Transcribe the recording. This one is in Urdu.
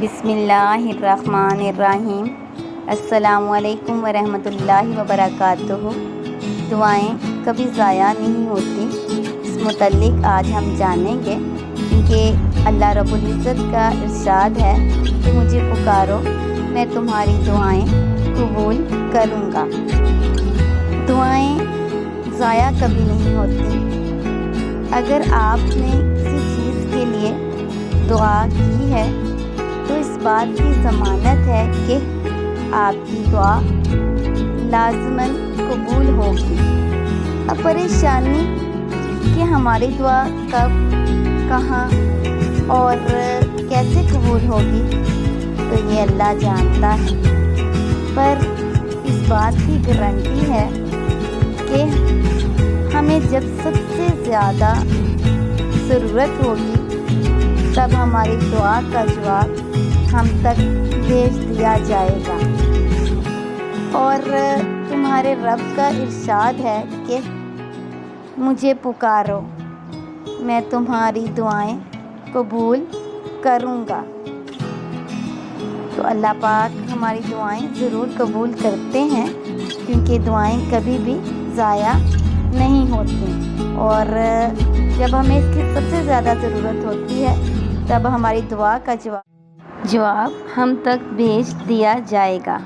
بسم اللہ الرحمن الرحیم۔ السلام علیکم ورحمۃ اللہ وبرکاتہ۔ دعائیں کبھی ضائع نہیں ہوتی، اس متعلق آج ہم جانیں گے کیونکہ اللہ رب العزت کا ارشاد ہے کہ مجھے پکارو میں تمہاری دعائیں قبول کروں گا۔ دعائیں ضائع کبھی نہیں ہوتی۔ اگر آپ نے کسی چیز کے لیے دعا کی ہے تو اس بات کی ضمانت ہے کہ آپ کی دعا لازماً قبول ہوگی۔ اب پریشانی کہ ہماری دعا کب، کہاں اور کیسے قبول ہوگی تو یہ اللہ جانتا ہے، پر اس بات کی گارنٹی ہے کہ ہمیں جب سب سے زیادہ ضرورت ہوگی تب ہماری دعا کا جواب ہم تک بھیج دیا جائے گا۔ اور تمہارے رب کا ارشاد ہے کہ مجھے پکارو میں تمہاری دعائیں قبول کروں گا۔ تو اللہ پاک ہماری دعائیں ضرور قبول کرتے ہیں کیونکہ دعائیں کبھی بھی ضائع نہیں ہوتی، اور جب ہمیں اس کی سب سے زیادہ ضرورت ہوتی ہے تب ہماری دعا کا جواب ہم تک بھیج دیا جائے گا۔